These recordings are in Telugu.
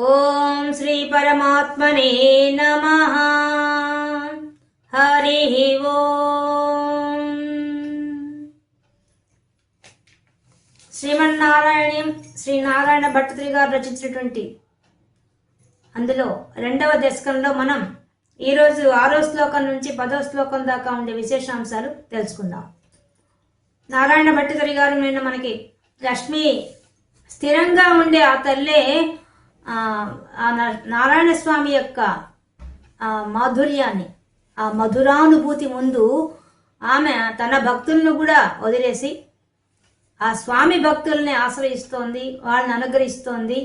ఓం శ్రీ పరమాత్మనే నమః. హరి ఓం. శ్రీమన్నారాయణీయం శ్రీ నారాయణ భట్టతిరి గారు రచించినటువంటి అందులో 2వ దశకంలో మనం ఈరోజు 6వ శ్లోకం నుంచి 10వ శ్లోకం దాకా ఉండే విశేషాంశాలు తెలుసుకుందాం. నారాయణ భట్టతిరి గారు నిన్న మనకి లక్ష్మి స్థిరంగా ఉండే ఆ తల్లే నారాయణ స్వామి యొక్క మాధుర్యాన్ని, ఆ మధురానుభూతి ముందు ఆమె తన భక్తులను కూడా వదిలేసి ఆ స్వామి భక్తుల్ని ఆశ్రయిస్తోంది, వాళ్ళని అనుగ్రహిస్తోంది.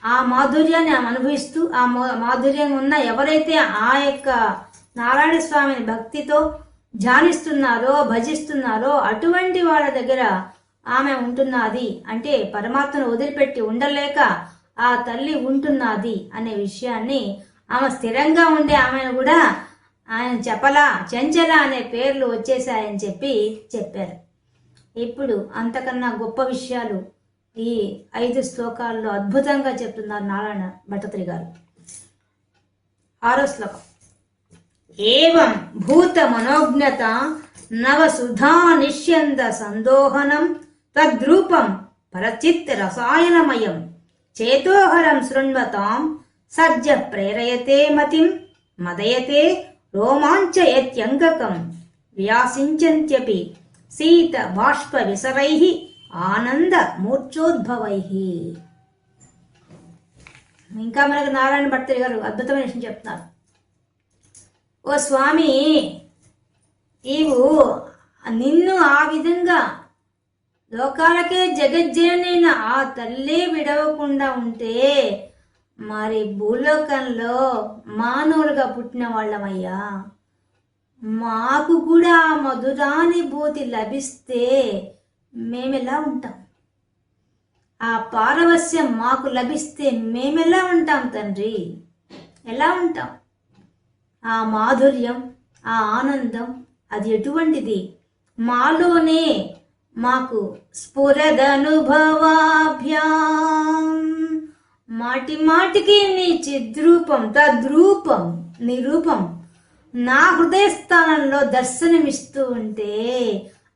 ఆ మాధుర్యాన్ని ఆమె అనుభవిస్తూ ఆ మాధుర్యం ఉన్న ఎవరైతే ఆ యొక్క నారాయణ స్వామిని భక్తితో ధ్యానిస్తున్నారో భజిస్తున్నారో అటువంటి వాళ్ళ దగ్గర ఆమె ఉంటున్నది. అంటే పరమాత్మను వదిలిపెట్టి ఉండలేక ఆ తల్లి ఉంటున్నది అనే విషయాన్ని, ఆమె స్థిరంగా ఉండే ఆమెను కూడా ఆయన చెప్పలా చెంచల అనే పేర్లు వచ్చేసాయని చెప్పారు. ఇప్పుడు అంతకన్నా గొప్ప విషయాలు ఈ 5 శ్లోకాల్లో అద్భుతంగా చెప్తున్నారు నారాయణ భట్టతిరి గారు. 6వ శ్లోకం. ఏవం భూత మనోజ్ఞత నవ సుధా నిష్యంద సందోహనం తద్రూపం పరచిత్ రసాయనమయం చేతోహరం శృణ్వతాం సజ్జ ప్రేరయతే మతిం మదయతే రోమాంచయత్యంగకం వ్యాసించంత్యపి శీత బాష్ప విసరైః ఆనంద మూర్ఛోద్భవైః. ఇంకా మనకు నారాయణ భట్టతిరి గారు అద్భుతమైన విషయం చెప్తున్నారు. ఓ స్వామి, నీవు నిన్ను ఆ విధంగా లోకాలకే జగజ్జనైన ఆ తల్లే విడవకుండా ఉంటే మరి భూలోకంలో మానవులుగా పుట్టిన వాళ్ళమయ్యా, మాకు కూడా ఆ మధురానుభూతి లభిస్తే మేమెలా ఉంటాం? ఆ పారవస్యం మాకు లభిస్తే మేమెలా ఉంటాం తండ్రి? ఎలా ఉంటాం? ఆ మాధుర్యం, ఆ ఆనందం అది ఎటువంటిది? మాలోనే మాకు స్ఫురదనుభవాభ్యాం మాటి మాటికి నీ చిద్రూపం తద్రూపం నీ రూపం నా హృదయ స్థానంలో దర్శనమిస్తూ ఉంటే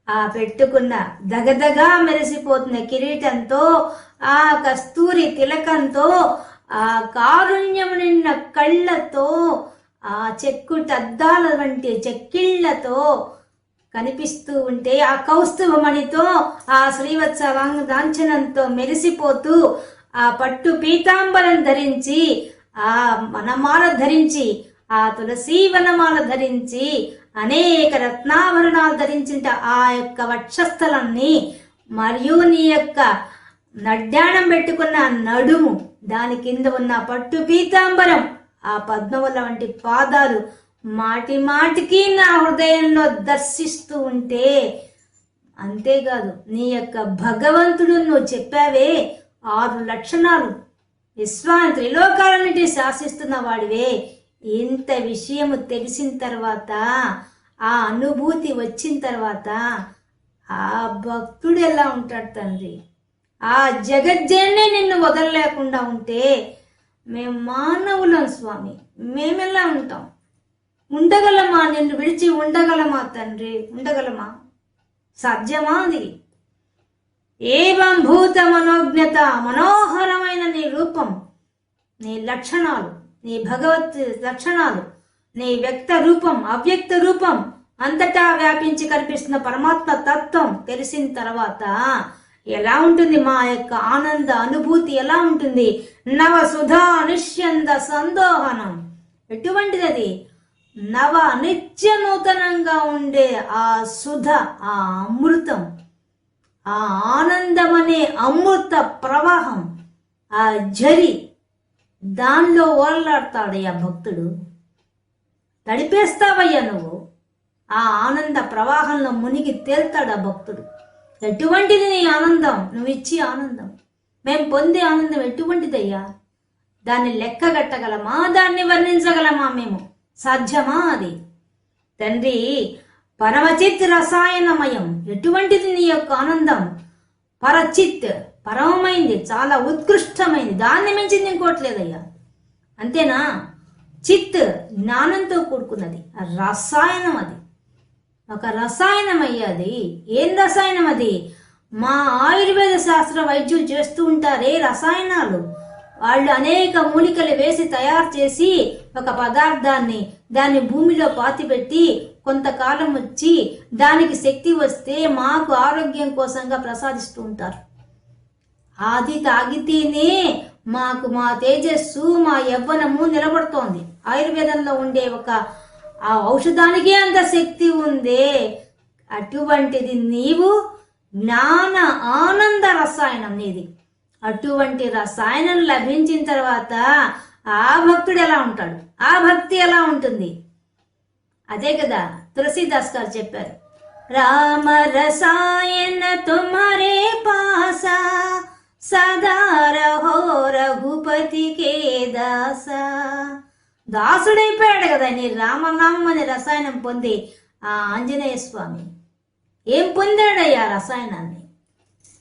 ఆ పెట్టుకున్న దగదగా మెరిసిపోతున్న కిరీటంతో, ఆ కస్తూరి తిలకంతో, ఆ కారుణ్యం నిన్న కళ్ళతో, ఆ చెక్కుటద్దాల వంటి చెక్కిళ్లతో కనిపిస్తూ ఉంటే, ఆ కౌస్తుభమణితో, ఆ శ్రీవత్స లాంఛనంతో మెరిసిపోతూ, ఆ పట్టు పీతాంబరం ధరించి, ఆ వనమాల ధరించి, ఆ తులసీ వనమాల ధరించి, అనేక రత్నాభరణాలు ధరించిన ఆ యొక్క వక్షస్థలాన్ని మరియు నీ యొక్క నడ్డాణం పెట్టుకున్న నడుము, దాని కింద ఉన్న పట్టు పీతాంబరం, ఆ పద్మవల వంటి పాదాలు మాటి మాటికి నా హృదయంలో దర్శిస్తూ ఉంటే, అంతేకాదు నీ యొక్క భగవంతుడు నువ్వు చెప్పావే 6 లక్షణాలు, త్రిలోకాలన్నిటి శాసిస్తున్న వాడివే, ఇంత విషయము తెలిసిన తర్వాత, ఆ అనుభూతి వచ్చిన తర్వాత ఆ భక్తుడు ఎలా ఉంటాడు తండ్రి? ఆ జగజ్జనే నిన్ను వదలలేకుండా ఉంటే మేము మానవులం స్వామి, మేమెలా ఉంటాం? ఉండగలమా? నిన్ను విడిచి ఉండగలమా తండ్రి? ఉండగలమా? సాధ్యమా? అది ఏవం భూత మనోజ్ఞత, మనోహరమైన నీ రూపం, నీ లక్షణాలు, నీ భగవత్ లక్షణాలు, నీ వ్యక్త రూపం అవ్యక్త రూపం అంతటా వ్యాపించి కనిపిస్తున్న పరమాత్మ తత్వం తెలిసిన తర్వాత ఎలా ఉంటుంది మా యొక్క ఆనంద అనుభూతి? ఎలా ఉంటుంది? నవ సుధా నిష్యంద సందోహనం, ఎటువంటిది అది? నవ నిత్య నూతనంగా ఉండే ఆ సుధ, ఆ అమృతం, ఆ ఆనందం అనే అమృత ప్రవాహం, ఆ జరి, దానిలో ఓరలాడతాడయ్యా భక్తుడు. తడిపేస్తావయ్యా నువ్వు. ఆ ఆనంద ప్రవాహంలో మునిగి తేల్తాడు ఆ భక్తుడు. ఎటువంటిది నీ ఆనందం? నువ్వు ఇచ్చే ఆనందం, మేము పొందే ఆనందం ఎటువంటిదయ్యా? దాన్ని లెక్కగట్టగలమా? దాన్ని వర్ణించగలమా? మేము సాధ్యమా? అది తండ్రి పరమచిత్ రసాయనమయం, ఎటువంటిది నీ యొక్క ఆనందం? పరచిత్, పరమమైంది, చాలా ఉత్కృష్టమైంది, దాన్ని మించింది ఇంకోట్లేదయ్యా. అంతేనా? చిత్, జ్ఞానంతో కూడుకున్నది, రసాయనం. అది ఒక రసాయనం అయ్యాది. ఏం రసాయనం అది? మా ఆయుర్వేద శాస్త్ర వైద్యులు చేస్తూ ఉంటారే రసాయనాలు. వాళ్ళు అనేక మూలికలు వేసి తయారు చేసి ఒక పదార్థాన్ని దాన్ని భూమిలో పాతిపెట్టి కొంతకాలం వచ్చి దానికి శక్తి వస్తే మాకు ఆరోగ్యం కోసంగా ప్రసాదిస్తూ ఉంటారు. అది తాగితేనే మాకు మా తేజస్సు, మా యవ్వనము నిలబడుతోంది. ఆయుర్వేదంలో ఉండే ఒక ఆ ఔషధానికే అంత శక్తి ఉందే. అటువంటిది నీవు జ్ఞాన ఆనంద రసాయనం నీది. అటువంటి రసాయనం లభించిన తర్వాత ఆ భక్తుడు ఎలా ఉంటాడు? ఆ భక్తి ఎలా ఉంటుంది? అదే కదా తులసీదాస్ గారు చెప్పారు, రామ రసాయన తుమరే పాసా సదా రహో రఘుపతి కే దాసా. దాసుడైపోయాడు కదా నీ రామనామం అనే రసాయనం పొంది ఆ ఆంజనేయ స్వామి. ఏం పొందాడయ్యా రసాయనాన్ని?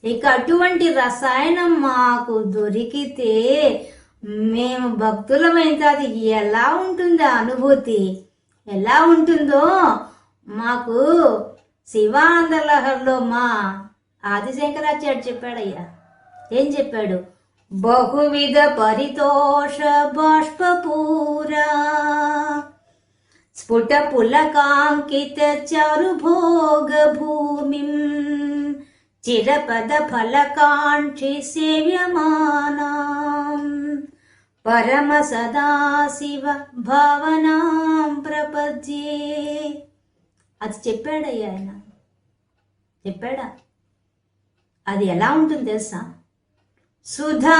ఇక అటువంటి రసాయనం మాకు దొరికితే మేము భక్తులమైన అది ఎలా ఉంటుందో అనుభూతి, ఎలా ఉంటుందో మాకు శివానందలహరిలో మా ఆదిశంకరాచార్య చెప్పాడయ్యా. ఏం చెప్పాడు? బహువిధ పరితోష బాష్పూరా స్ఫుట పులకాంకిత చారుభోగ భూమిం చిరపద ఫలకాంక్షి సేవ్యమానాం పరమ సదాశివ భావనాం ప్రపద్యే. అది చెప్పాడయ్యా ఆయన. చెప్పాడా? అది ఎలా ఉంటుంది తెలుసా? సుధాధారాసారైః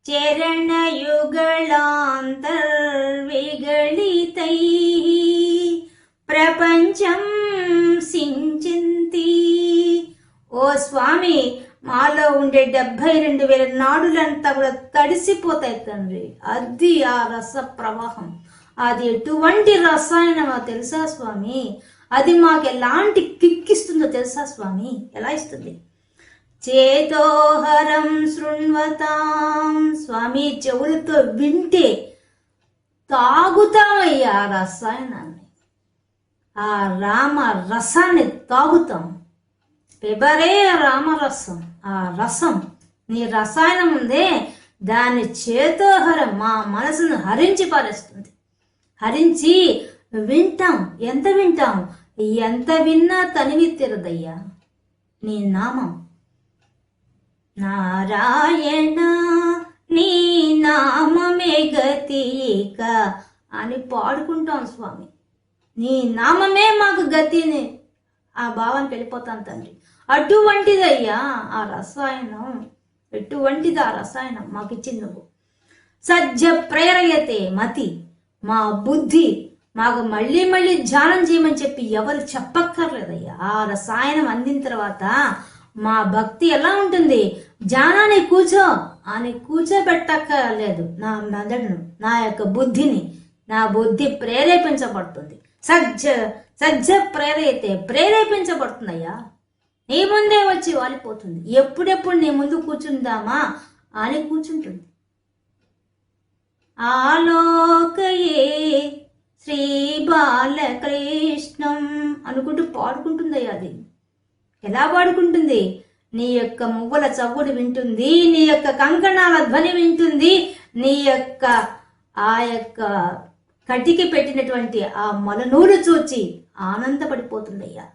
చరణయుగళాంతర్విగళితైః ప్రపంచం సించంతి. ఓ స్వామి, మాలో ఉండే 72,000 నాడులంతా కూడా తడిసిపోతాయి తండ్రి. అది ఆ రస ప్రవాహం. అది ఎటువంటి రసాయనమో తెలుసా స్వామి? అది మాకు ఎలాంటి కిక్కిస్తుందో తెలుసా స్వామి? ఎలా ఇస్తుంది? చేతోహరం శృణ్వతాం. స్వామి, చెవులతో వింటే తాగుతామయ్యా ఆ రసాయనాన్ని, ఆ రామ రసాన్ని తాగుతాం. పెబరే రామరసం. ఆ రసం, నీ రసాయనం ఉందే, దాని చేతోహరం మా మనసును హరించి పారేస్తుంది. హరించి వింటాం. ఎంత వింటాం? ఎంత విన్నా తనివి తీరదయ్యా నీ నామం. నారాయణ నీ నామమే గతిక అని పాడుకుంటాం స్వామి. నీ నామమే మాకు గతిని ఆ భావానికి వెళ్ళిపోతాను తండ్రి. అటువంటిదయ్యా ఆ రసాయనం. ఎటువంటిది ఆ రసాయనం మాకు ఇచ్చింది నువ్వు. సజ్జ ప్రేరయతే మతి, మా బుద్ధి మాకు మళ్ళీ మళ్ళీ ధ్యానం చేయమని చెప్పి ఎవరు చెప్పక్కర్లేదయ్యా. ఆ రసాయనం అందిన తర్వాత మా భక్తి ఎలా ఉంటుంది? ధ్యానాన్ని కూర్చో అని కూర్చోబెట్టక్కర్లేదు. నా మెదడును, నా యొక్క బుద్ధిని, నా బుద్ధి ప్రేరేపించబడుతుంది. సజ్జ ప్రేరైతే ప్రేరేపించబడుతుందయ్యా. నీ ముందే వచ్చి వాలిపోతుంది. ఎప్పుడెప్పుడు నీ ముందు కూర్చుందామా అని కూర్చుంటుంది. ఆలోకయే శ్రీ బాలకృష్ణం అనుకుంటూ పాడుకుంటుందయ్యా. అది ఎలా పాడుకుంటుంది? నీ యొక్క మువ్వల చవ్వుడు వింటుంది, నీ యొక్క కంకణాల ధ్వని వింటుంది, నీ యొక్క ఆ యొక్క కటికి పెట్టినటువంటి ఆ మలనూలు చూచి ఆనందపడిపోతుందయ్యా.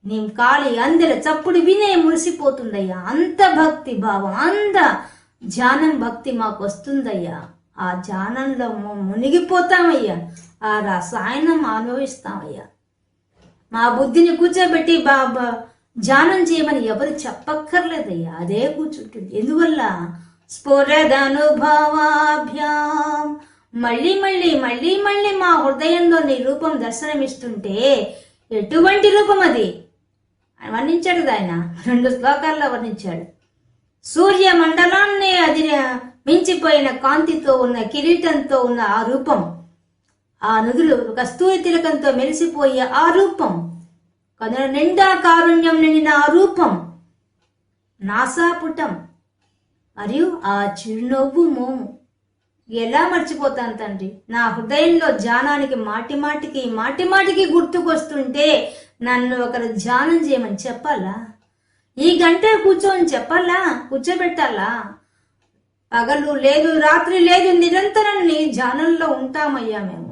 నీ కాళి అందరి చప్పుడు వినే మురిసిపోతుందయ్యా. అంత భక్తి భావం, అంత ధ్యానం భక్తి మాకు వస్తుందయ్యా. ఆ ధ్యానంలో మునిగిపోతామయ్యా. ఆ రసాయనం అనుభవిస్తామయ్యా. మా బుద్ధిని కూర్చోబెట్టి ధ్యానం చేయమని ఎవరు చెప్పక్కర్లేదయ్యా. అదే కూర్చుంటుంది. ఎందువల్ల? స్ఫురదనుభవాభ్యాం. మళ్ళీ మళ్ళీ మళ్ళీ మళ్ళీ మా హృదయంలో నీ రూపం దర్శనమిస్తుంటే ఎటువంటి రూపం అది వర్ణించాడు ఆయన. 2 శ్లోకాల్లో వర్ణించాడు. సూర్య మండలాన్ని అది మించిపోయిన కాంతితో ఉన్న కిరీటంతో ఉన్న ఆ రూపం, ఆ నుదురు కస్తూరి తిలకంతో మెరిసిపోయే ఆ రూపం, కనుల నిండా కారుణ్యం నిండిన ఆ రూపం, నాసాపుటం మరియు ఆ చిరునవ్వు మోము ఎలా మర్చిపోతాను తండ్రి. నా హృదయంలో ధ్యానానికి మాటి మాటికి గుర్తుకొస్తుంటే నన్ను ఒకరు ధ్యానం చేయమని చెప్పాలా? ఈ గంట కూర్చొని చెప్పాలా? కూర్చోబెట్టాలా? పగలు లేదు రాత్రి లేదు నిరంతరం నీ ధ్యానంలో ఉంటామయ్యా మేము.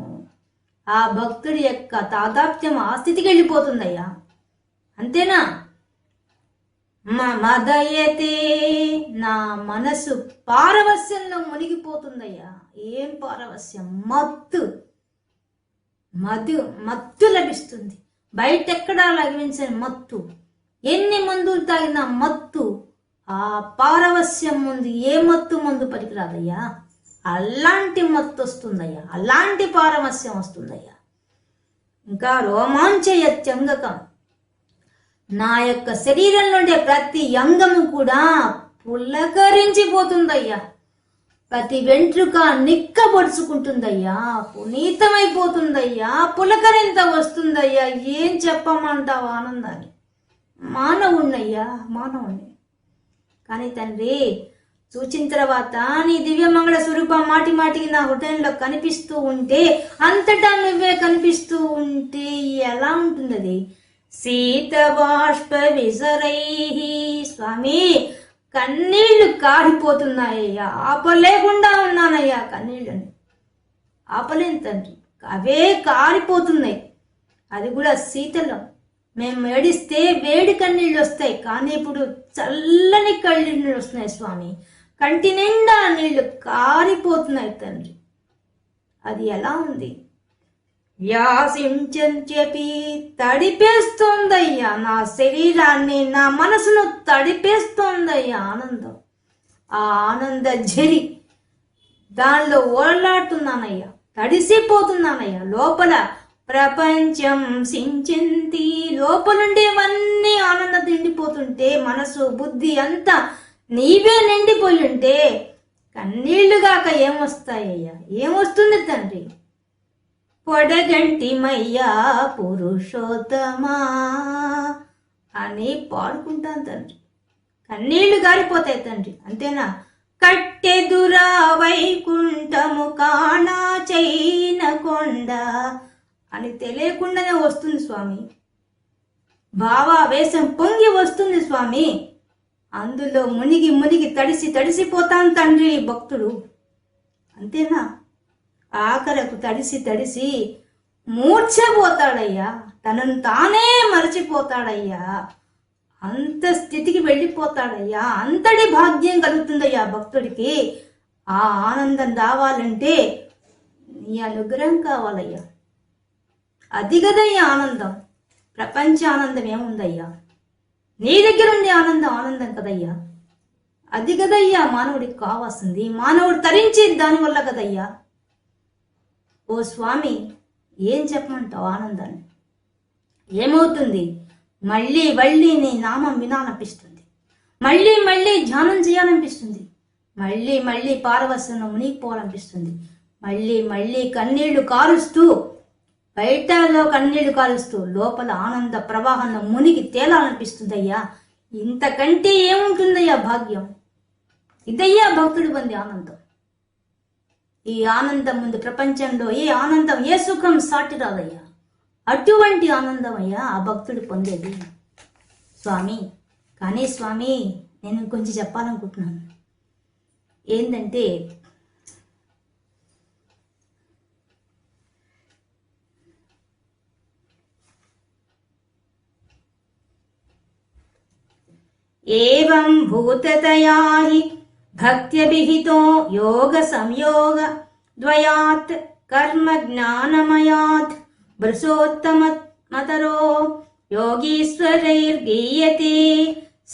ఆ భక్తుడి యొక్క తాదాప్త్యం ఆ స్థితికి వెళ్ళిపోతుందయ్యా. అంతేనా? మదయతే, నా మనసు పారవస్యంలో మునిగిపోతుందయ్యా. ఏం పారవస్యం? మత్తు లభిస్తుంది. బయటెక్కడా లభించని మత్తు. ఎన్ని మందులు తాగినా మత్తు. ఆ పారవస్యం ముందు ఏ మత్తు మందు పనికిరాదయ్యా. అలాంటి మత్తు వస్తుందయ్యా, అలాంటి పారవస్యం వస్తుందయ్యా. ఇంకా రోమాంచయత్యంగకం, నా యొక్క శరీరంలో ఉండే ప్రతి అంగము కూడా పులకరించిపోతుందయ్యా. ప్రతి వెంట్రుక నిక్కబొడుచుకుంటుందయ్యా, పునీతమైపోతుందయ్యా, పులకరింత వస్తుందయ్యా. ఏం చెప్పమంటావు ఆనందాన్ని? మానవుణ్ణయ్యా, మానవుణ్ణి. కానీ తండ్రి, చూచిన తర్వాత నీ దివ్యమంగళ స్వరూపం మాటికి నా హృదయంలో కనిపిస్తూ ఉంటే, అంతటా నువ్వే కనిపిస్తూ ఉంటే ఎలా ఉంటుంది అది? శీత బాష్ప విసరై, స్వామి కన్నీళ్లు కారిపోతున్నాయ్యా. ఆపలేకుండా ఉన్నానయ్యా కన్నీళ్ళని. ఆపలేను తండ్రి, అవే కారిపోతున్నాయి. అది కూడా శీతలం. మేము ఏడిస్తే వేడి కన్నీళ్ళు వస్తాయి, కానీ ఇప్పుడు చల్లని కన్నీళ్ళు వస్తున్నాయి స్వామి. కంటి నిండా నీళ్లు కారిపోతున్నాయి తండ్రి. అది ఎలా ఉంది? వ్యాసించపి తడిపేస్తోందయ్యా నా శరీరాన్ని, నా మనసును తడిపేస్తోందయ్యా ఆనందం. ఆ ఆనంద జరి దానిలో ఓలాడుతున్నానయ్యా, తడిసిపోతున్నానయ్యా. లోపల ప్రపంచం సించింతి, లోపలుండేవన్నీ ఆనందం నిండిపోతుంటే, మనసు బుద్ధి అంతా నీవే నిండిపోయి ఉంటే కన్నీళ్లుగాక ఏమొస్తాయ్యా? ఏమొస్తుంది తండ్రి? పొడగంటిమయ్యా పురుషోత్తమా అని పాడుకుంటాను తండ్రి. కన్నీళ్లు గారిపోతాయి తండ్రి. అంతేనా? కట్టెదురా వైకుంఠము కానా చైన కొండ అని తెలియకుండానే వస్తుంది స్వామి. భావావేశం పొంగి వస్తుంది స్వామి. అందులో మునిగి తడిసిపోతాను తండ్రి భక్తుడు. అంతేనా? ఆఖరకు తడిసి మూర్ఛపోతాడయ్యా, తనను తానే మరచిపోతాడయ్యా. అంత స్థితికి వెళ్ళిపోతాడయ్యా. అంతటి భాగ్యం కలుగుతుందయ్యా భక్తుడికి. ఆ ఆనందం రావాలంటే నీ అనుగ్రహం కావాలయ్యా. అది కదయ్యా ఆనందం. ప్రపంచ ఆనందం ఏముందయ్యా? నీ దగ్గర ఉండే ఆనందం కదయ్యా. అది కదయ్యా మానవుడికి కావాల్సింది. మానవుడు తరించేది దానివల్ల కదయ్యా. ఓ స్వామి, ఏం చెప్పమంటావు ఆనందాన్ని? ఏమవుతుంది? మళ్ళీ నీ నామం వినాలనిపిస్తుంది. మళ్ళీ ధ్యానం చేయాలనిపిస్తుంది. మళ్ళీ పారవస్యంలో మునిగిపోవాలనిపిస్తుంది. మళ్ళీ కన్నీళ్లు కారుస్తూ, బయటలో కన్నీళ్లు కారుస్తూ లోపల ఆనంద ప్రవాహంలో మునిగి తేలాలనిపిస్తుందయ్యా. ఇంతకంటే ఏముంటుందయ్యా భాగ్యం? ఇదయ్యా భక్తుడు పొందే ఆనందం. ఈ ఆనందం ముందు ప్రపంచంలో ఏ ఆనందం, ఏ సుఖం సాటి రాదయ్యా. అటువంటి ఆనందం అయ్యా ఆ భక్తుడు పొందేది స్వామి. కానీ స్వామి, నేను కొంచెం చెప్పాలనుకుంటున్నాను. ఏంటంటే, ఏవం భూతతయా హి భక్త్యభిహితో యోగ సంయోగ ద్వయాత్ కర్మ జ్ఞానమయాత్ భృశోత్తమతరో యోగీశ్వరైర్గీయతే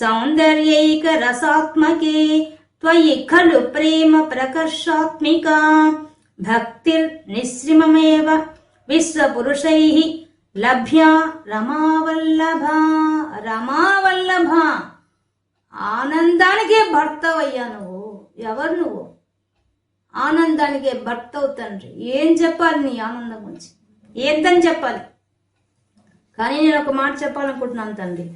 సౌందర్యైక రసాత్మకే త్వయి ఖలు ప్రేమ ప్రకర్షాత్మికా భక్తిర్ నిశ్రిమమేవ విశ్వపురుషైః లభ్యా రమావల్లభ. ఆనందానికే భర్తవయ్యా నువ్వు. ఎవరు నువ్వు? ఆనందానికే భర్తవు తండ్రి. ఏం చెప్పాలి నీ ఆనందం గురించి? ఏంటని చెప్పాలి? కానీ నేను ఒక మాట చెప్పాలనుకుంటున్నాను తండ్రి.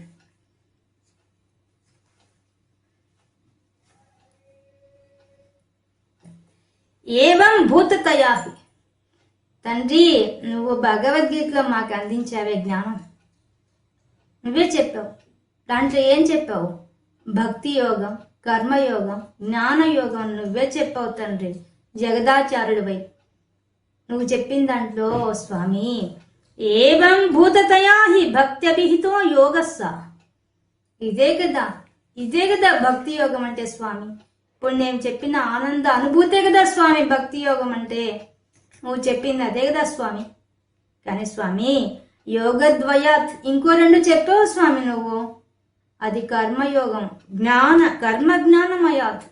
ఏవం భూతతయాహి, తండ్రి నువ్వు భగవద్గీతలో మాకు అందించావే జ్ఞానం, నువ్వే చెప్పావు. దాంట్లో ఏం చెప్పావు? భక్తి యోగం, కర్మయోగం, జ్ఞానయోగం నువ్వే చెప్పావు తండ్రి. జగదాచార్యుడివై నువ్వు చెప్పిన దాంట్లో స్వామి ఏవం భూతతయాహి భక్త్యభిహితో యోగస్స, ఇదే కదా భక్తి యోగం అంటే స్వామి. ఇప్పుడు నేను చెప్పిన ఆనంద అనుభూతే కదా స్వామి భక్తి యోగం అంటే. నువ్వు చెప్పింది అదే కదా స్వామి. కానీ స్వామి యోగద్వయాత్ ఇంకో 2 చెప్పావు స్వామి నువ్వు. అది కర్మయోగం, కర్మ జ్ఞానమయాత్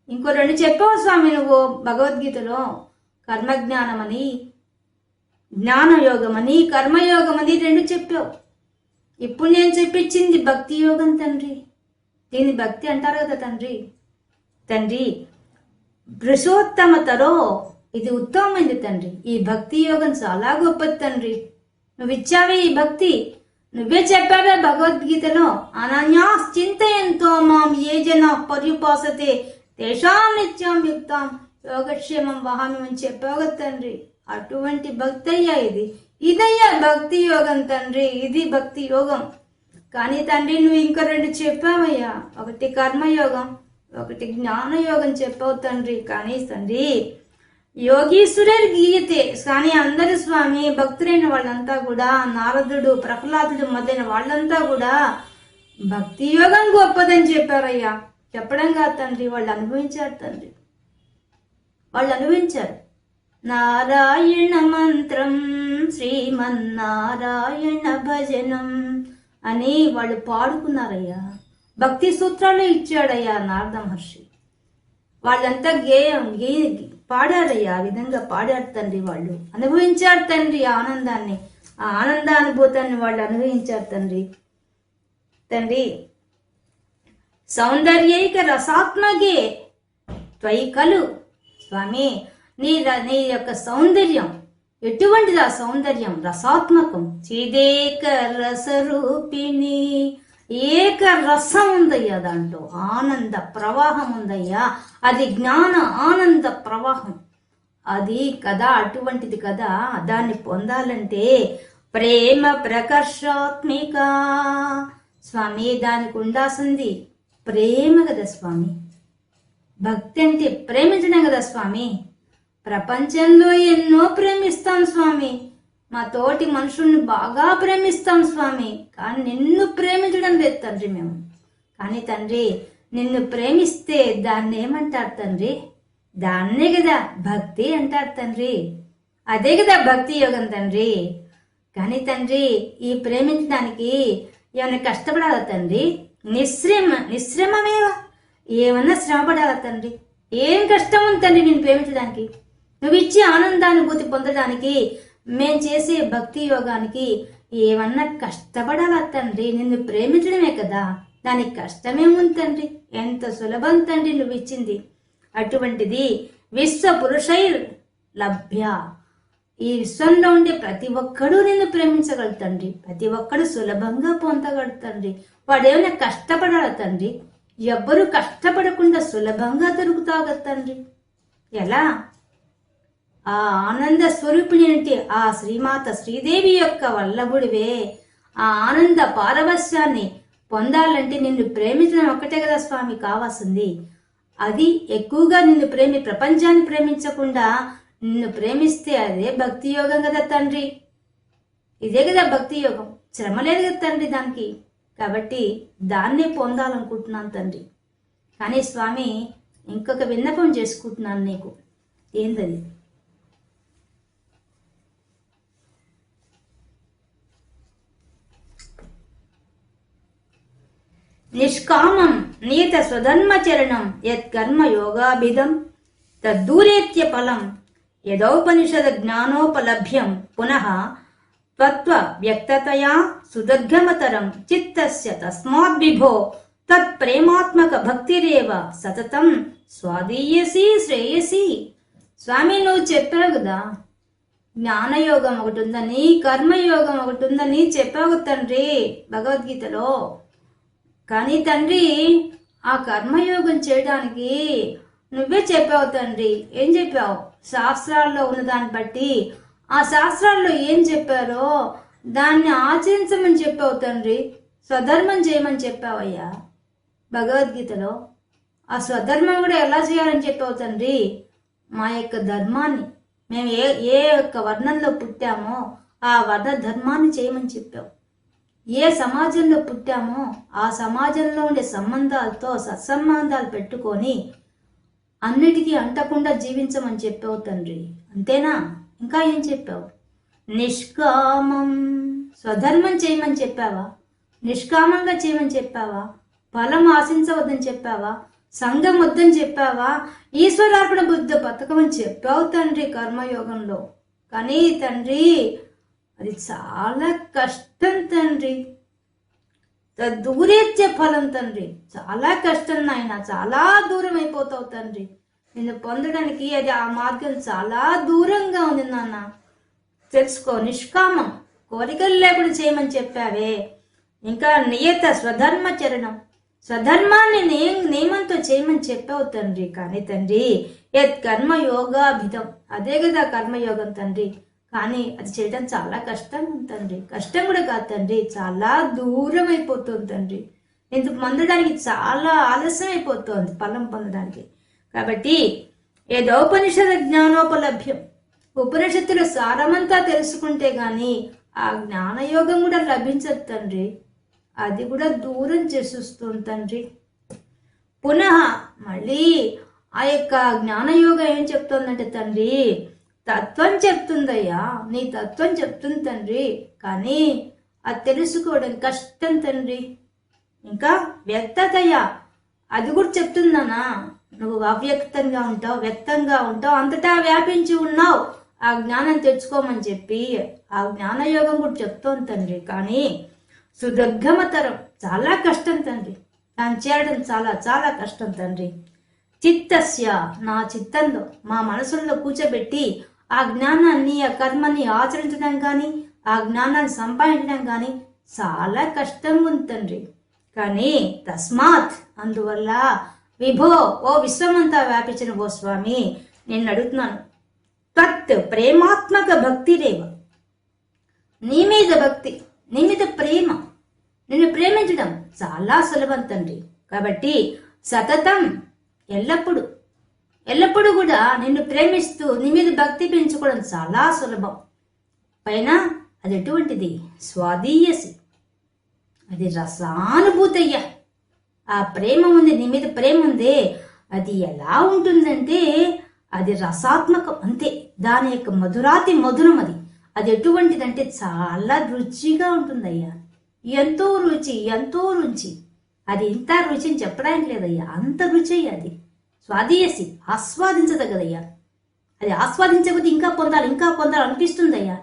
ఇంకో 2 చెప్పావు స్వామి నువ్వు భగవద్గీతలో. కర్మజ్ఞానమని, జ్ఞానయోగమని, కర్మయోగమని 2 చెప్పావు. ఇప్పుడు నేను చెప్పించింది భక్తి యోగం తండ్రి. దీన్ని భక్తి అంటారు కదా తండ్రి. పురుషోత్తమతరో ఇది ఉత్తమమైంది తండ్రి. ఈ భక్తి యోగం చాలా గొప్పది తండ్రి. నువ్వు ఇచ్చావే ఈ భక్తి, నువ్వే చెప్పావే భగవద్గీతలో, అనన్యాస్ చింతయంతో మాం ఏ జన పర్యుపాసతే తేషాం నిత్యం యుక్తాం యోగక్షేమం వహామి అని చెప్పావు కదా తండ్రి. అటువంటి భక్తి అయ్యా ఇదయ్యా భక్తి యోగం తండ్రి. ఇది భక్తి యోగం. కానీ తండ్రి నువ్వు ఇంకా 2 చెప్పావయ్యా. ఒకటి కర్మయోగం, ఒకటి జ్ఞానయోగం చెప్పావు తండ్రి. కానీ తండ్రి యోగీశ్వరుడు గీయతే, కానీ అందరు స్వామి భక్తులైన వాళ్ళంతా కూడా, నారదుడు, ప్రహ్లాదుడు మొదలైన వాళ్ళంతా కూడా భక్తి యోగం గొప్పదని చెప్పారయ్యా. చెప్పడం కాదు తండ్రి, వాళ్ళు అనుభవించారు తండ్రి. వాళ్ళు అనుభవించారు. నారాయణ మంత్రం శ్రీమన్నారాయణ భజనం అని వాళ్ళు పాడుకున్నారయ్యా. భక్తి సూత్రాలు ఇచ్చాడయ్యా నారద మహర్షి. వాళ్ళంతా పాడారయ్యా. ఆ విధంగా పాడారు తండ్రి. వాళ్ళు అనుభవించారు తండ్రి ఆనందాన్ని. ఆ ఆనందానుభూతాన్ని వాళ్ళు అనుభవించారు తండ్రి. సౌందర్యైక రసాత్మకే త్వయి కలు, స్వామి నీ యొక్క సౌందర్యం ఎటువంటిది? ఆ సౌందర్యం రసాత్మకం. చిదేక రసరూపిణి, ఏక రసం ఉందయ్యా, దాంట్లో ఆనంద ప్రవాహం ఉందయ్యా. అది జ్ఞాన ఆనంద ప్రవాహం. అది కదా, అటువంటిది కదా. దాన్ని పొందాలంటే ప్రేమ ప్రకర్షాత్మిక స్వామి, దానికి ఉండాల్సింది ప్రేమ కదా స్వామి. భక్తి అంటే ప్రేమించడం కదా స్వామి. ప్రపంచంలో ఎన్నో ప్రేమిస్తాం స్వామి, మా తోటి మనుషుల్ని బాగా ప్రేమిస్తాం స్వామి, కానీ నిన్ను ప్రేమించడం లేదు తండ్రి మేము. కానీ తండ్రి నిన్ను ప్రేమిస్తే దాన్ని ఏమంటారు తండ్రి? దాన్నే కదా భక్తి అంటారు తండ్రి. అదే కదా భక్తి యోగం తండ్రి. కానీ తండ్రి ఈ ప్రేమించడానికి ఏమైనా కష్టపడాలా తండ్రి? నిశ్రమమేవా, ఏమన్నా శ్రమపడాలా తండ్రి? ఏం కష్టం ఉంది తండ్రి నేను ప్రేమించడానికి? నువ్వు ఇచ్చే ఆనందానుభూతి పొందడానికి, మేం చేసే భక్తి యోగానికి ఏమన్నా కష్టపడాలా తండ్రి? నిన్ను ప్రేమించడమే కదా, దానికి కష్టమేముంది తండ్రి? ఎంత సులభం తండ్రి నువ్వు ఇచ్చింది. అటువంటిది విశ్వ పురుషైర్ లభ్య, ఈ విశ్వంలో ఉండే ప్రతి ఒక్కడూ నిన్ను ప్రేమించగలడు తండ్రి. ప్రతి ఒక్కడు సులభంగా పొందగలడు తండ్రి. వాడేమైనా కష్టపడాలా తండ్రి? ఎవ్వరూ కష్టపడకుండా సులభంగా దొరుకుతావు కదా తండ్రి. ఎలా? ఆ ఆనంద స్వరూపిణి అంటే ఆ శ్రీమాత శ్రీదేవి యొక్క వల్లభుడివే. ఆ ఆనంద పారవశ్యాన్ని పొందాలంటే నిన్ను ప్రేమించడం ఒక్కటే కదా స్వామి కావాల్సింది. అది ఎక్కువగా నిన్ను ప్రపంచాన్ని ప్రేమించకుండా నిన్ను ప్రేమిస్తే అదే భక్తి యోగం కదా తండ్రి. ఇదే కదా భక్తి యోగం. శ్రమ లేదు కదా తండ్రి దానికి. కాబట్టి దాన్నే పొందాలనుకుంటున్నాను తండ్రి. కానీ స్వామి ఇంకొక విన్నపం చేసుకుంటున్నాను నీకు. ఏంటది? నిష్కామం నియత స్వధర్మచరణం యత్కర్మ యోగాభిధం తద్దూరేత్య ఫలం యదౌపనిషద జ్ఞానోపలభ్యం పునః త్వత్వ వ్యక్తతయా సుదర్ఘమతరం చిత్తస్య తస్మాద్విభో తత్ ప్రేమాత్మక భక్తిరేవ సతతం స్వాదీయసి శ్రేయసి. స్వామి నువ్వు చెప్పావు కదా, జ్ఞానయోగం ఒకటి ఉందని, కర్మయోగం ఒకటి ఉందని చెప్పావు తండ్రి భగవద్గీతలో. కానీ తండ్రి ఆ కర్మయోగం చేయడానికి నువ్వే చెప్పావు తండ్రి. ఏం చెప్పావు? శాస్త్రాల్లో ఉన్న దాన్ని బట్టి ఆ శాస్త్రాల్లో ఏం చెప్పారో దాన్ని ఆచరించమని చెప్పావు తండ్రి. స్వధర్మం చేయమని చెప్పావయ్యా భగవద్గీతలో. ఆ స్వధర్మం కూడా ఎలా చేయాలని చెప్పావు తండ్రి? మా యొక్క ధర్మాన్ని, మేము ఏ యొక్క వర్ణంలో పుట్టామో ఆ వర్ణ ధర్మాన్ని చేయమని చెప్పావు. ఏ సమాజంలో పుట్టామో ఆ సమాజంలో ఉండే సంబంధాలతో సత్సంబంధాలు పెట్టుకొని అన్నిటికీ అంటకుండా జీవించమని చెప్పావు తండ్రి. అంతేనా? ఇంకా ఏం చెప్పావు? నిష్కామం, స్వధర్మం చేయమని చెప్పావా? నిష్కామంగా చేయమని చెప్పావా? ఫలం ఆశించవద్దని చెప్పావా? సంఘం వద్దని చెప్పావా? ఈశ్వరార్పణ బుద్ధి బతకమని చెప్పావు తండ్రి కర్మయోగంలో. కానీ తండ్రి అది చాలా కష్టం తండ్రి. దూరేచ్చే ఫలం తండ్రి, చాలా కష్టం నాయన. చాలా దూరం అయిపోతావు తండ్రి. నిన్ను పొందడానికి అది ఆ మార్గం చాలా దూరంగా ఉంది నాన్న. తెలుసుకో. నిష్కామం, కోరికలు లేకుండా చేయమని చెప్పావే. ఇంకా నియత స్వధర్మచరణం, స్వధర్మాన్ని నియమంతో చేయమని చెప్పావు తండ్రి. కానీ తండ్రి యత్ కర్మయోగాభిధం, అదే కదా కర్మయోగం తండ్రి. కానీ అది చేయడం చాలా కష్టం తండ్రి. కష్టం కూడా కాదు తండ్రి, చాలా దూరం అయిపోతుంది తండ్రి. ఇందుకు పొందడానికి చాలా ఆలస్యం అయిపోతుంది ఫలం పొందడానికి. కాబట్టి ఏదోపనిషద జ్ఞానోపలభ్యం, ఉపనిషత్తుల సారమంతా తెలుసుకుంటే గాని ఆ జ్ఞానయోగం కూడా లభించదు తండ్రి. అది కూడా దూరం చేసేస్తుంది తండ్రి. పునః మళ్ళీ ఆ యొక్క జ్ఞానయోగం ఏం చెప్తుందంటే తండ్రి, తత్వం చెప్తుందయ్యా, నీ తత్వం చెప్తుంది తండ్రి. కానీ అది తెలుసుకోవడం కష్టం తండ్రి. ఇంకా వ్యక్తతయ్యా, అది కూడా చెప్తుందనా. నువ్వు అవ్యక్తంగా ఉంటావు, వ్యక్తంగా ఉంటావు, అంతటా వ్యాపించి ఉన్నావు, ఆ జ్ఞానం తెచ్చుకోమని చెప్పి ఆ జ్ఞానయోగం కూడా చెప్తోంది తండ్రి. కానీ సుదుర్గమతరం, చాలా కష్టం తండ్రి. దాన్ని చేరడం చాలా చాలా కష్టం తండ్రి. చిత్తస్య, నా చిత్తంలో మా మనసుల్లో కూర్చోబెట్టి ఆ జ్ఞానాన్ని, ఆ కర్మని ఆచరించడం కానీ ఆ జ్ఞానాన్ని సంపాదించడం కానీ చాలా కష్టంగా ఉంది తండ్రి. కానీ తస్మాత్, అందువల్ల విభో, ఓ విశ్వమంతా వ్యాపించిన ఓ స్వామి, నేను అడుగుతున్నాను. తత్ ప్రేమాత్మక భక్తిరేవ, నీ మీద భక్తి, నీ మీద ప్రేమ, నిన్ను ప్రేమించడం చాలా సులభం తండ్రి. కాబట్టి సతతం, ఎల్లప్పుడూ ఎల్లప్పుడూ కూడా నిన్ను ప్రేమిస్తూ నీ మీద భక్తి పెంచుకోవడం చాలా సులభం. పైన అది ఎటువంటిది? స్వాదీయసి, అది రసానుభూతయ్యా. ఆ ప్రేమ ఉంది, నీ మీద ప్రేమ ఉంది, అది ఎలా ఉంటుందంటే అది రసాత్మకం అంతే. దాని యొక్క మధురాతి మధురం అది. అది ఎటువంటిదంటే చాలా రుచిగా ఉంటుందయ్యా. ఎంతో రుచి, ఎంతో రుచి. అది ఇంత రుచిని చెప్పడానికి లేదయ్యా, అంత రుచి అయ్యా అది. స్వాదీయసి, ఆస్వాదించదగదయ్యా. అది ఆస్వాదించకపోతే ఇంకా పొందాలి, ఇంకా పొందాలి అనిపిస్తుందయ్యా.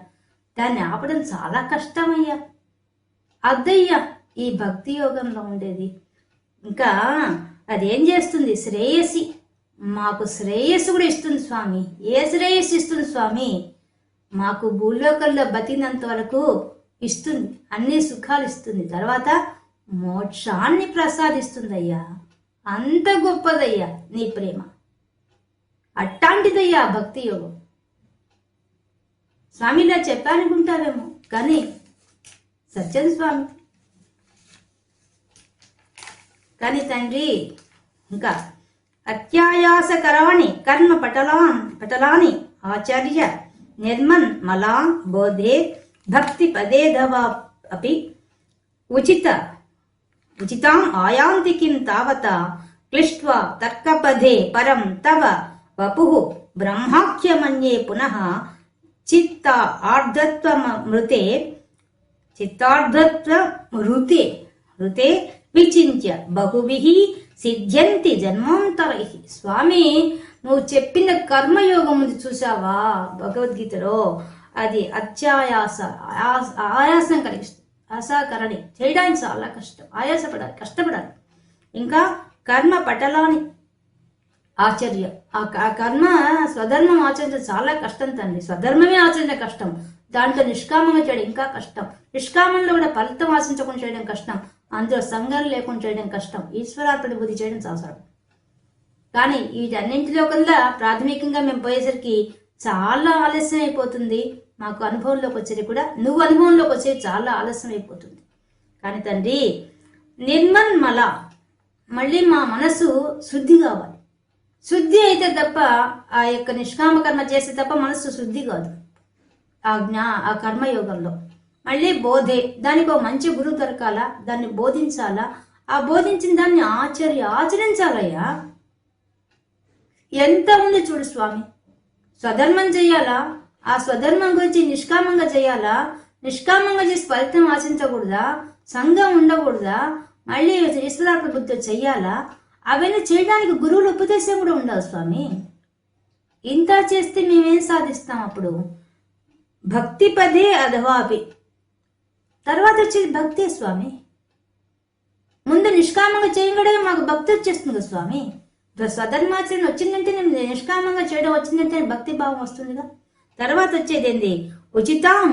దాన్ని ఆపడం చాలా కష్టమయ్యా. అద్దయ్యా ఈ భక్తి యోగంలో ఉండేది. ఇంకా అదేం చేస్తుంది? శ్రేయసి, మాకు శ్రేయస్సు కూడా ఇస్తుంది స్వామి. ఏ శ్రేయస్సు ఇస్తుంది స్వామి? మాకు భూలోకంలో బతికినంత వరకు ఇస్తుంది, అన్ని సుఖాలు ఇస్తుంది. తర్వాత మోక్షాన్ని ప్రసాదిస్తుందయ్యా. అంత గొప్పదయ్యా నీ ప్రేమ. అట్టాంటిదయ్యా భక్తి యోగం. స్వామి ఇలా చెప్పానుకుంటావేమో, కానీ సత్యం స్వామి. కానీ తండ్రి ఇంకా అత్యాయాసకరాణి కర్మ పటలాని ఆచార్య నిర్మన్ మలా బోధే భక్తి పదేధవా అపి ఉచితాం ఆయాంతి కిం తావత క్లిష్ట్వా తర్కపదే పరం తవ వపుః బ్రహ్మాఖ్యమన్యే పునః చిత్తార్థత్వమృతే విచింత్య బహుభిః సిద్ధ్యంతి జన్మాంతరైః. స్వామి, నువ్వు చెప్పిన కర్మయోగం ఉంది చూసావా భగవద్గీతలో, అది అత్యాయాస, ఆయాసం కలిగిస్తుంది. ఆశాకరణి చేయడానికి చాలా కష్టం, ఆయాసపడాలి, కష్టపడాలి. ఇంకా కర్మ పటలాని, ఆచర్య ఆ కర్మ స్వధర్మం ఆచరించడం చాలా కష్టం తండ్రి. స్వధర్మమే ఆచరించడం కష్టం, దాంట్లో నిష్కామంగా చేయడం ఇంకా కష్టం. నిష్కామంలో కూడా ఫలితం ఆశించకుండా చేయడం కష్టం, అందులో సంఘం లేకుండా చేయడం కష్టం, ఈశ్వరార్పణ బుద్ధి చేయడం అవసరం. కానీ వీటన్నింటిలో కల్లా ప్రాథమికంగా మేము పోయేసరికి చాలా ఆలస్యం అయిపోతుంది. మాకు అనుభవంలోకి వచ్చేది కూడా నువ్వు అనుభవంలోకి వచ్చేది చాలా ఆలస్యం అయిపోతుంది. కానీ తండ్రి నిర్మన్మల మళ్ళీ మా మనసు శుద్ధి కావాలి. శుద్ధి అయితే తప్ప ఆ యొక్క నిష్కామ కర్మ చేస్తే తప్ప మనసు శుద్ధి కాదు. ఆ కర్మయోగంలో మళ్ళీ బోధే, దానికి ఒక మంచి గురువు దొరకాలా, దాన్ని బోధించాలా, ఆ బోధించిన దాన్ని ఆచరించాలయ్యా. ఎంత ఉంది చూడు స్వామి. స్వధర్మం చేయాలా, ఆ స్వధర్మం గురించి నిష్కామంగా చేయాలా, నిష్కామంగా చేసి ఫలితం ఆశించకూడదా, సంఘం ఉండకూడదా, మళ్ళీ ఈశ్వరార్పణ బుద్ధితో చెయ్యాలా, అవన్నీ చేయడానికి గురువుల ఉపదేశం కూడా ఉండాలి స్వామి. ఇంత చేస్తే మేమేం సాధిస్తాం? అప్పుడు భక్తి పదే అధవాపి, తర్వాత వచ్చేది భక్తే స్వామి. ముందు నిష్కామంగా చేయగలగా మాకు భక్తి వచ్చేస్తుంది కదా స్వామి. స్వధర్మాచరణ వచ్చిందంటే నేను నిష్కామంగా చేయడం వచ్చిందంటే భక్తి భావం వస్తుందిగా. తర్వాత వచ్చేది ఏంది? ఉచితం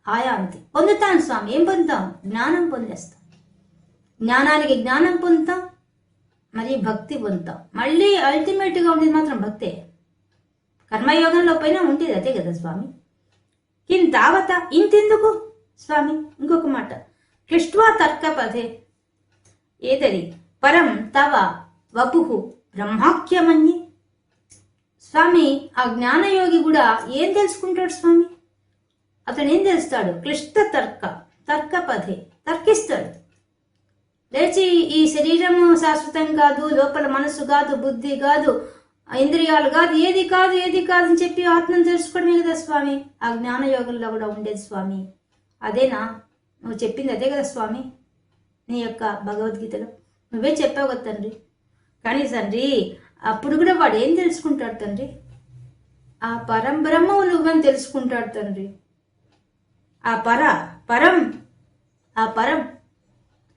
ఆయాంతి, పొందుతాను స్వామి. ఏం పొందుతాం? జ్ఞానం పొందేస్తాం. జ్ఞానానికి జ్ఞానం పొందుతాం, మరి భక్తి పొందుతాం. మళ్ళీ అల్టిమేట్గా ఉండేది మాత్రం భక్తే. కర్మయోగంలో పైన ఉండేది అదే కదా స్వామి. తావత ఇంతెందుకు స్వామి? ఇంకొక మాట, క్లిష్ట్వా తర్కపదే ఏదది పరం తవ వపుహు బ్రహ్మాఖ్యమన్యే. స్వామి ఆ జ్ఞానయోగి కూడా ఏం తెలుసుకుంటాడు స్వామి? అతను ఏం తెలుస్తాడు? క్లిష్ట తర్కపదే తర్కిస్తాడు. లేచి ఈ శరీరము శాశ్వతం కాదు, లోపల మనసు కాదు, బుద్ధి కాదు, ఇంద్రియాలు కాదు, ఏది కాదు అని చెప్పి ఆత్మను తెలుసుకోవడమే కదా స్వామి ఆ జ్ఞానయోగంలో కూడా ఉండేది స్వామి. అదేనా నువ్వు చెప్పింది? అదే కదా స్వామి నీ యొక్క భగవద్గీతలో నువ్వే చెప్పావు కదా తండ్రి. కానీ తండ్రి అప్పుడు కూడా వాడు ఏం తెలుసుకుంటాడు తండ్రి? ఆ పరంబ్రహ్మవు నువ్వని తెలుసుకుంటాడు తండ్రి. ఆ పరం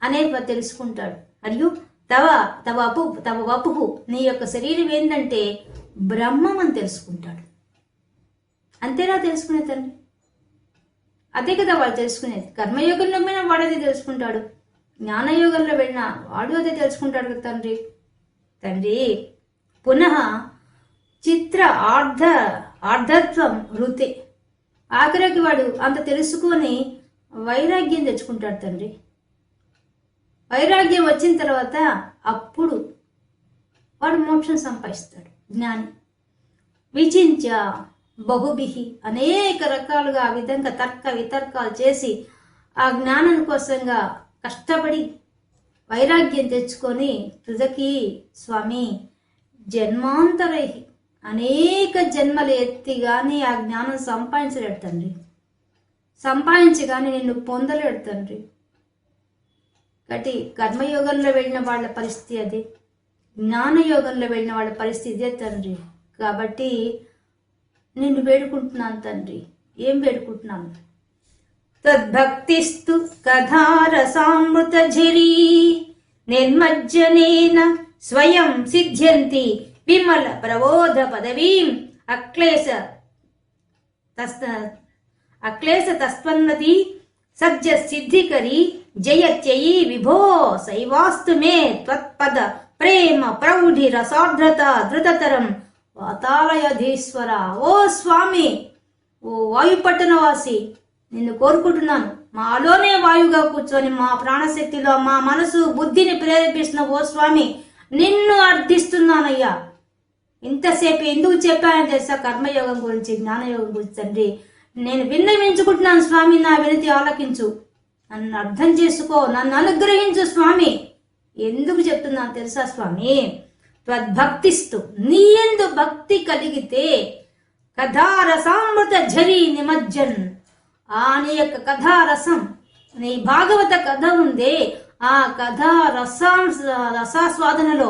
అనేది తెలుసుకుంటాడు. మరియు తవ వపుహు నీ యొక్క శరీరం ఏంటంటే బ్రహ్మం అని తెలుసుకుంటాడు. అంతేనా తెలుసుకునే తండ్రి? అదే కదా వాడు తెలుసుకునేది. కర్మయోగంలో పోయినా వాడు అదే తెలుసుకుంటాడు, జ్ఞానయోగంలో వెళ్ళినా వాడు అదే తెలుసుకుంటాడు కదా తండ్రి. తండ్రి పునః చిత్ర ఆర్ధత్వం వృతే, ఆఖరికి వాడు అంత తెలుసుకొని వైరాగ్యం తెచ్చుకుంటాడు తండ్రి. వైరాగ్యం వచ్చిన తర్వాత అప్పుడు వాడు మోక్షం సంపాదిస్తాడు జ్ఞాని. విచించ బహుభిహి అనేక రకాలుగా ఆ విధంగా తర్క వితర్కాలు చేసి ఆ జ్ఞానం కోసంగా కష్టపడి వైరాగ్యం తెచ్చుకొని తుదకి స్వామి జన్మాంతరై అనేక జన్మలు ఎత్తి కానీ ఆ జ్ఞానం సంపాదించలేడు తండ్రి. సంపాదించి కానీ నిన్ను పొందలేడు తండ్రి. కాబట్టి కర్మయోగంలో వెళ్ళిన వాళ్ళ పరిస్థితి అదే, జ్ఞానయోగంలో వెళ్ళిన వాళ్ళ పరిస్థితి ఇదే తండ్రి. కాబట్టి నిన్ను వేడుకుంటున్నాను తండ్రి. ఏం వేడుకుంటున్నాను? తద్భక్తిస్తు కథారసామృత ఝరీ నిర్మజ్జనేన స్వయం సిద్ధ్యంతి విమల ప్రబోధ పదవీం అక్లేశ తస్త్వన్నతి సజ్జ సిద్ధికరి జయత్యయి విభో శైవాస్తు మే త్వత్పద ప్రేమ ప్రౌఢి రసార్ధ్రత ధృతతరం వాతాలయధీశ్వర. ఓ స్వామి, ఓ వాయుపట్టణవాసి, నిన్ను కోరుకుంటున్నాను. మాలోనే వాయువుగా కూర్చొని మా ప్రాణశక్తిలో మా మనసు బుద్ధిని ప్రేరేపిస్తున్న ఓ స్వామి, నిన్ను అర్థిస్తున్నానయ్యా. ఇంతసేపు ఎందుకు చెప్పానని తెలుసా? కర్మయోగం గురించి, జ్ఞానయోగం గురించి తండ్రి. నేను విన్నవించుకుంటున్నాను స్వామి, నా వినతి ఆలకించు, నన్ను అర్థం చేసుకో, నన్ను అనుగ్రహించు స్వామి. ఎందుకు చెప్తున్నాను తెలుసా స్వామి? త్వద్భక్తిస్తు నీ యందు భక్తి కలిగితే కథారసామృత ఝరీ నిమజ్జన్, ఆ నీ యొక్క కథారసం, నీ భాగవత కథ ఉందే, ఆ కథా రసాస్వాదనలో,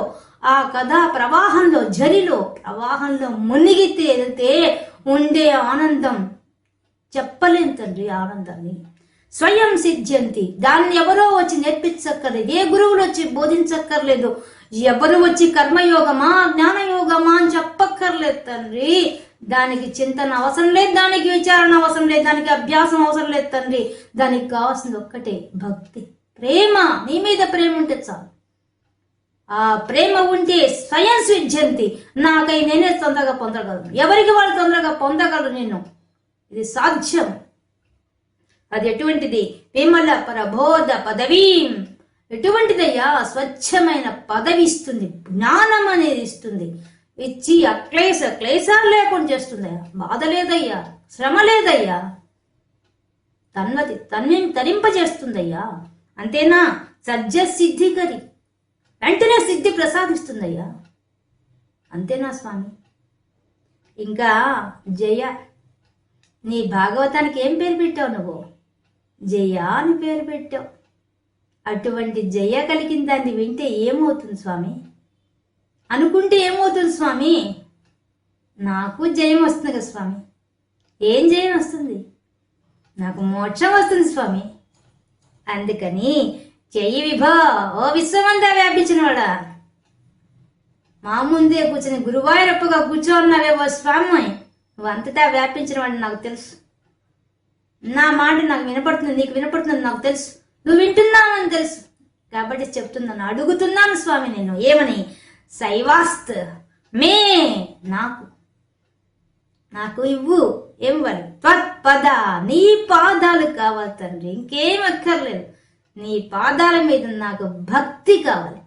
ఆ కథా ప్రవాహంలో, ఝరిలో ప్రవాహంలో మునిగితే వెళ్తే ఉండే ఆనందం చెప్పలేం తండ్రి. ఆనందాన్ని స్వయం సిద్ధ్యంతి, దాన్ని ఎవరో వచ్చి నేర్పించక్కర్లేదు, ఏ గురువులు వచ్చి బోధించక్కర్లేదు, ఎవరు వచ్చి కర్మయోగమా జ్ఞానయోగమా అని చెప్పక్కర్లేదు తండ్రి. దానికి చింతన అవసరం లేదు, దానికి విచారణ అవసరం లేదు, దానికి అభ్యాసం అవసరం లేదు తండ్రి. దానికి కావాల్సింది ఒక్కటే భక్తి, ప్రేమ. నీ మీద ప్రేమ ఉంటే చాలు. ఆ ప్రేమ ఉంటే స్వయం స్విజ్యంతి, నాకై నేనే తొందరగా పొందగలను, ఎవరికి వాళ్ళు తొందరగా పొందగలరు నేను. ఇది సాధ్యం. అది ఎటువంటిది? విమల ప్రబోధ పదవీం. ఎటువంటిదయ్యా? స్వచ్ఛమైన పదవి ఇస్తుంది, జ్ఞానం అనేది ఇస్తుంది. ఇచ్చి క్లేశాలు లేకుండా చేస్తుందయ్యా. బాధ లేదయ్యా, శ్రమ లేదయ్యా, తరింపజేస్తుందయ్యా. అంతేనా? సజ్జ సిద్ధికరి, వెంటనే సిద్ధి ప్రసాదిస్తుందయ్యా. అంతేనా స్వామి? ఇంకా జయ, నీ భాగవతానికి ఏం పేరు పెట్టావు నువ్వు? జయ అని పేరు పెట్టావు. అటువంటి జయ కలిగిన దాన్ని వింటే ఏమవుతుంది స్వామి? అనుకుంటే ఏమవుతుంది స్వామి? నాకు జయం వస్తుంది కదా స్వామి. ఏం జయం వస్తుంది? నాకు మోక్షం వస్తుంది స్వామి. అందుకని చెయ్యి విభా, ఓ విశ్వమంతా వ్యాపించినవాడా, మా ముందే కూర్చుని గురువాయూరప్పగా కూర్చోన్నావేవో స్వామి. నువ్వు అంతటా వ్యాపించిన వాడిని నాకు తెలుసు. నా మాట నాకు వినపడుతుంది, నీకు వినపడుతుంది నాకు తెలుసు, నువ్వు వింటున్నావని తెలుసు. కాబట్టి చెప్తున్నాను, అడుగుతున్నాను స్వామి నేను. ఏమని? శైవాస్త్ మే, నాకు ఇవ్వు. ఇవ్వాలి. త్వత్పద, నీ పాదాలు కావాలి తండ్రి, ఇంకేం అక్కర్లేదు. నీ పాదాల మీద నాకు భక్తి కావాలి,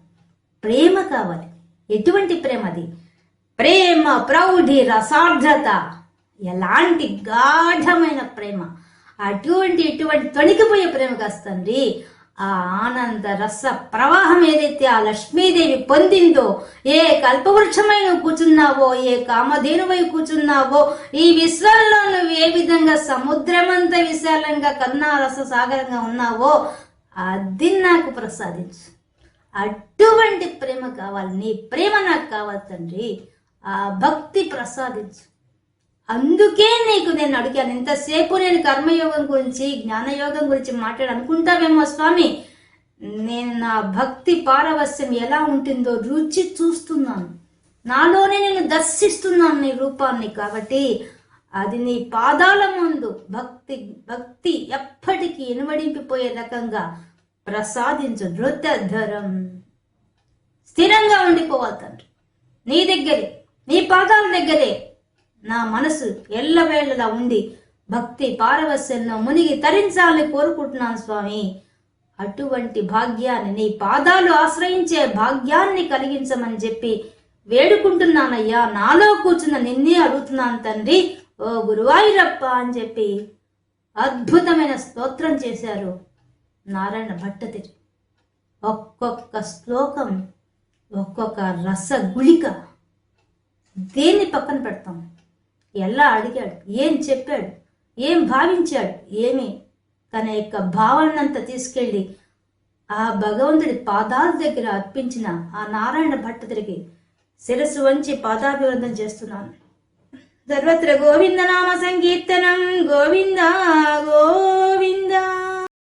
ప్రేమ కావాలి. ఎటువంటి ప్రేమ అది? ప్రేమ ప్రౌఢి రసార్ధత, ఎలాంటి గాఢమైన ప్రేమ. ఇటువంటి తొణికిపోయే ప్రేమ కాస్తండి. ఆ ఆనంద రస ప్రవాహం ఏదైతే ఆ లక్ష్మీదేవి పొందిందో, ఏ కల్పవృక్షమై నువ్వు కూర్చున్నావో, ఏ కామధేనువై కూర్చున్నావో, ఈ విశ్వంలో నువ్వు ఏ విధంగా సముద్రమంత విశాలంగా కరుణారస సాగరంగా ఉన్నావో, అది నాకు ప్రసాదించు. అటువంటి ప్రేమ కావాలి, నీ ప్రేమ నాకు కావాలి తండ్రి. ఆ భక్తి ప్రసాదించు. అందుకే నీకు నేను అడిగాను. ఇంతసేపు నేను కర్మయోగం గురించి, జ్ఞానయోగం గురించి అనుకుంటావేమో స్వామి. నేను నా భక్తి పారవస్యం ఎలా ఉంటుందో రుచి చూస్తున్నాను, నాలోనే నేను దర్శిస్తున్నాను నీ రూపాన్ని. కాబట్టి అది నీ పాదాల ముందు భక్తి ఎప్పటికీ ఇనుమడింపిపోయే రకంగా ప్రసాదించు. ధృతధరం, స్థిరంగా ఉండిపోవాలి తండ్రి. నీ దగ్గరే, నీ పాదాల దగ్గరే నా మనసు ఎల్లవేళలా ఉండి భక్తి పారవస్యంలో మునిగి తరించాలని కోరుకుంటున్నాను స్వామి. అటువంటి భాగ్యాన్ని, నీ పాదాలు ఆశ్రయించే భాగ్యాన్ని కలిగించమని చెప్పి వేడుకుంటున్నానయ్యా. నాలో కూర్చున్న నిన్నే అడుగుతున్నాను తండ్రి, ఓ గురువాయూరప్ప అని చెప్పి అద్భుతమైన స్తోత్రం చేశారు నారాయణ భట్టతిరి. ఒక్కొక్క శ్లోకం, ఒక్కొక్క రస గుళిక. దేన్ని పక్కన పెడతాం? ఎలా అడిగాడు, ఏం చెప్పాడు, ఏం భావించాడు, ఏమి తన యొక్క భావనంతా తీసుకెళ్ళి ఆ భగవంతుడి పాదాల దగ్గర అర్పించిన ఆ నారాయణ భట్టతిరికి శిరస్సు వంచి పాదాభివందనం చేస్తున్నాను. సర్వత్ర గోవింద నామ సంకీర్తనం, గోవింద గోవింద.